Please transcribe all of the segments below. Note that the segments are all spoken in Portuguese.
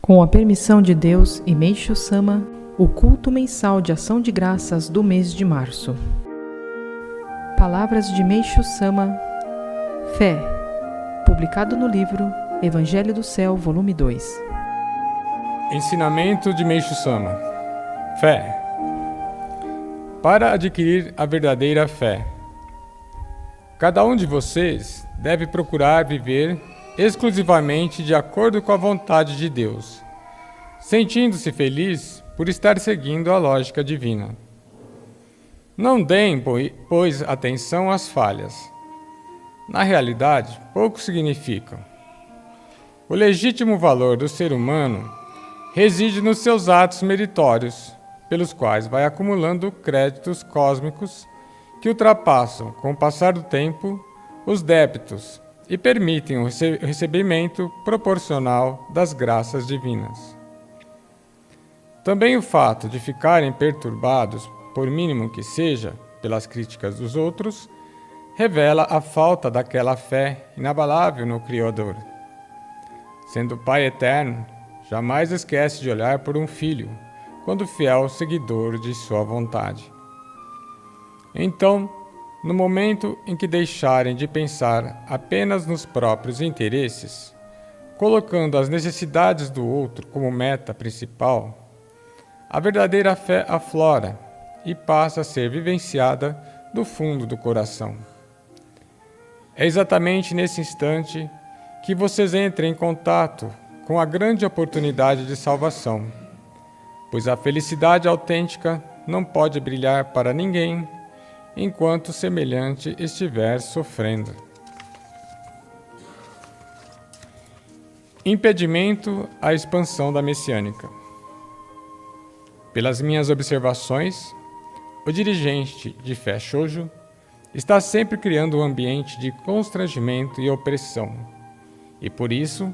Com a permissão de Deus e Meishu Sama, o culto mensal de ação de graças do mês de março. Palavras de Meishu Sama, Fé, publicado no livro Evangelho do Céu, volume 2. Ensinamento de Meishu Sama. Fé. Para adquirir a verdadeira fé, cada um de vocês deve procurar viver exclusivamente de acordo com a vontade de Deus, sentindo-se feliz por estar seguindo a lógica divina. Não deem, pois, atenção às falhas. Na realidade, pouco significam. O legítimo valor do ser humano reside nos seus atos meritórios, pelos quais vai acumulando créditos cósmicos que ultrapassam, com o passar do tempo, os débitos e permitem o recebimento proporcional das graças divinas. Também o fato de ficarem perturbados, por mínimo que seja, pelas críticas dos outros, revela a falta daquela fé inabalável no Criador. Sendo o Pai eterno, jamais esquece de olhar por um filho, quando fiel seguidor de sua vontade. Então, no momento em que deixarem de pensar apenas nos próprios interesses, colocando as necessidades do outro como meta principal, a verdadeira fé aflora e passa a ser vivenciada do fundo do coração. É exatamente nesse instante que vocês entram em contato com a grande oportunidade de salvação, pois a felicidade autêntica não pode brilhar para ninguém enquanto o semelhante estiver sofrendo. Impedimento à expansão da messiânica. Pelas minhas observações, o dirigente de fé shoujo está sempre criando um ambiente de constrangimento e opressão, e por isso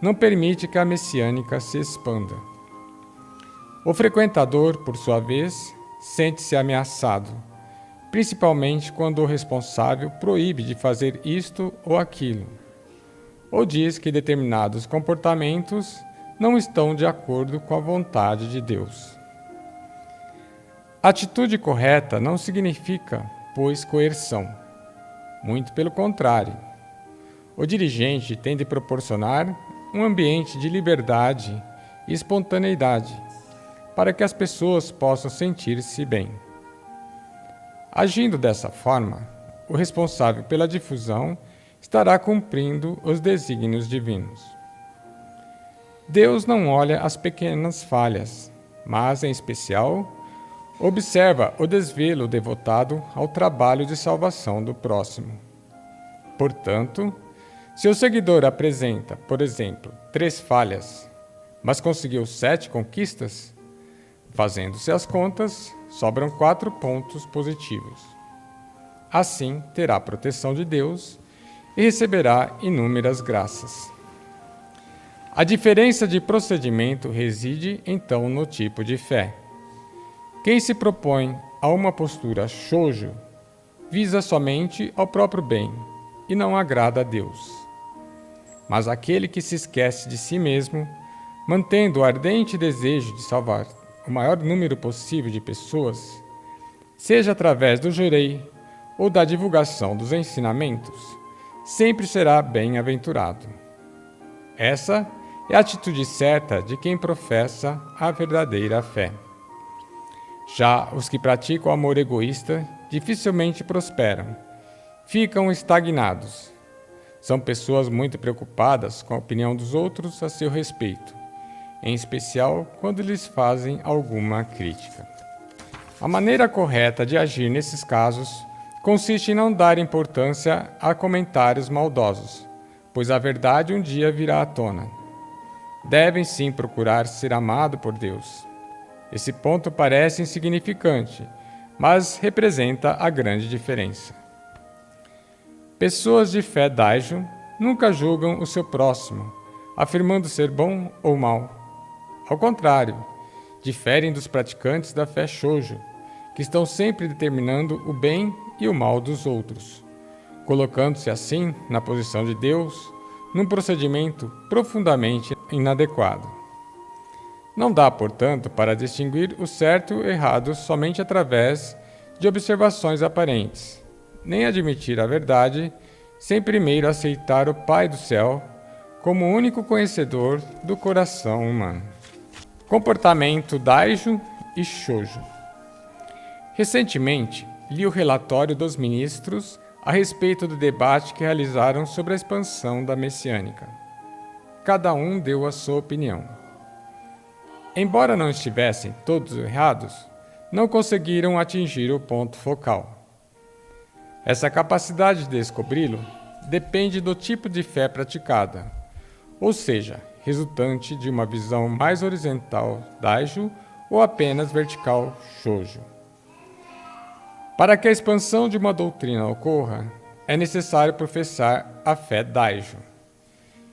não permite que a messiânica se expanda. O frequentador, por sua vez, sente-se ameaçado, principalmente quando o responsável proíbe de fazer isto ou aquilo, ou diz que determinados comportamentos não estão de acordo com a vontade de Deus. Atitude correta não significa, pois, coerção. Muito pelo contrário. O dirigente tem de proporcionar um ambiente de liberdade e espontaneidade, para que as pessoas possam sentir-se bem. Agindo dessa forma, o responsável pela difusão estará cumprindo os desígnios divinos. Deus não olha as pequenas falhas, mas, em especial, observa o desvelo devotado ao trabalho de salvação do próximo. Portanto, se o seguidor apresenta, por exemplo, 3 falhas, mas conseguiu 7 conquistas, fazendo-se as contas, sobram 4 pontos positivos. Assim, terá a proteção de Deus e receberá inúmeras graças. A diferença de procedimento reside, então, no tipo de fé. Quem se propõe a uma postura shoujo visa somente ao próprio bem e não agrada a Deus. Mas aquele que se esquece de si mesmo, mantendo o ardente desejo de salvar o maior número possível de pessoas, seja através do jurei ou da divulgação dos ensinamentos, sempre será bem-aventurado. Essa é a atitude certa de quem professa a verdadeira fé. Já os que praticam o amor egoísta dificilmente prosperam, ficam estagnados. São pessoas muito preocupadas com a opinião dos outros a seu respeito, em especial quando lhes fazem alguma crítica. A maneira correta de agir nesses casos consiste em não dar importância a comentários maldosos, pois a verdade um dia virá à tona. Devem sim procurar ser amado por Deus. Esse ponto parece insignificante, mas representa a grande diferença. Pessoas de fé Daijo nunca julgam o seu próximo, afirmando ser bom ou mau. Ao contrário, diferem dos praticantes da fé shoujo, que estão sempre determinando o bem e o mal dos outros, colocando-se assim na posição de Deus, num procedimento profundamente inadequado. Não dá, portanto, para distinguir o certo e o errado somente através de observações aparentes, nem admitir a verdade sem primeiro aceitar o Pai do céu como o único conhecedor do coração humano. Comportamento Daijo e Shoujo. Recentemente, li o relatório dos ministros a respeito do debate que realizaram sobre a expansão da messiânica. Cada um deu a sua opinião. Embora não estivessem todos errados, não conseguiram atingir o ponto focal. Essa capacidade de descobri-lo depende do tipo de fé praticada, ou seja, resultante de uma visão mais horizontal Daijo ou apenas vertical Shoujo. Para que a expansão de uma doutrina ocorra, é necessário professar a fé Daijo.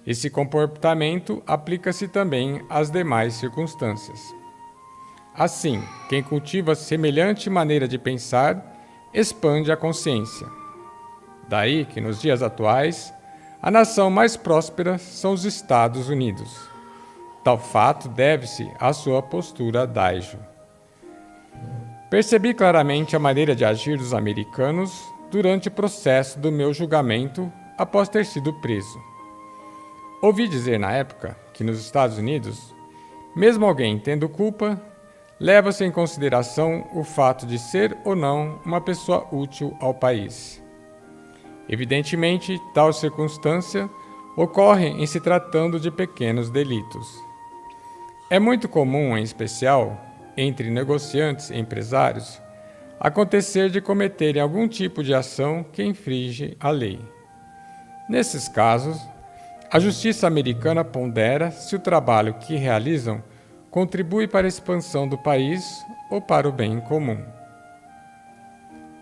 Esse comportamento aplica-se também às demais circunstâncias. Assim, quem cultiva semelhante maneira de pensar expande a consciência. Daí que, nos dias atuais, a nação mais próspera são os Estados Unidos. Tal fato deve-se à sua postura Daijo. Percebi claramente a maneira de agir dos americanos durante o processo do meu julgamento após ter sido preso. Ouvi dizer na época que nos Estados Unidos, mesmo alguém tendo culpa, leva-se em consideração o fato de ser ou não uma pessoa útil ao país. Evidentemente, tal circunstância ocorre em se tratando de pequenos delitos. É muito comum, em especial, entre negociantes e empresários, acontecer de cometerem algum tipo de ação que infringe a lei. Nesses casos, a justiça americana pondera se o trabalho que realizam contribui para a expansão do país ou para o bem comum.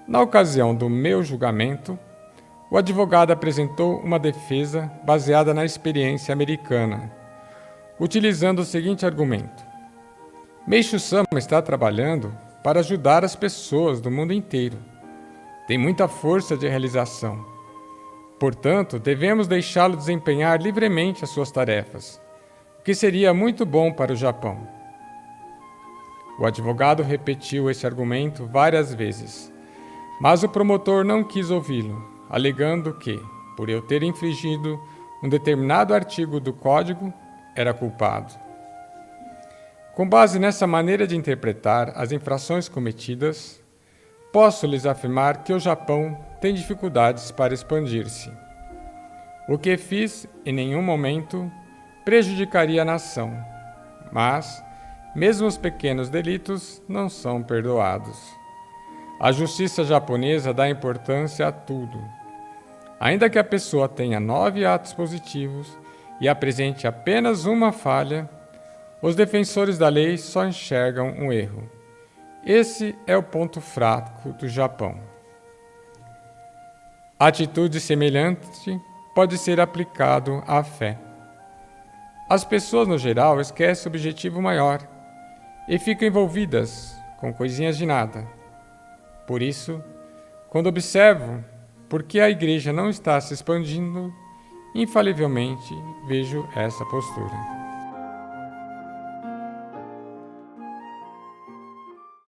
Na ocasião do meu julgamento, o advogado apresentou uma defesa baseada na experiência americana, utilizando o seguinte argumento: Meishu Sama está trabalhando para ajudar as pessoas do mundo inteiro. Tem muita força de realização. Portanto, devemos deixá-lo desempenhar livremente as suas tarefas, o que seria muito bom para o Japão. O advogado repetiu esse argumento várias vezes, mas o promotor não quis ouvi-lo, alegando que, por eu ter infringido um determinado artigo do Código, era culpado. Com base nessa maneira de interpretar as infrações cometidas, posso lhes afirmar que o Japão tem dificuldades para expandir-se. O que fiz, em nenhum momento, prejudicaria a nação, mas, mesmo os pequenos delitos não são perdoados. A justiça japonesa dá importância a tudo. Ainda que a pessoa tenha 9 atos positivos e apresente apenas uma falha, os defensores da lei só enxergam um erro. Esse é o ponto fraco do Japão. Atitude semelhante pode ser aplicado à fé. As pessoas, no geral, esquecem o objetivo maior e ficam envolvidas com coisinhas de nada. Por isso, quando observo por que a igreja não está se expandindo, infalivelmente vejo essa postura.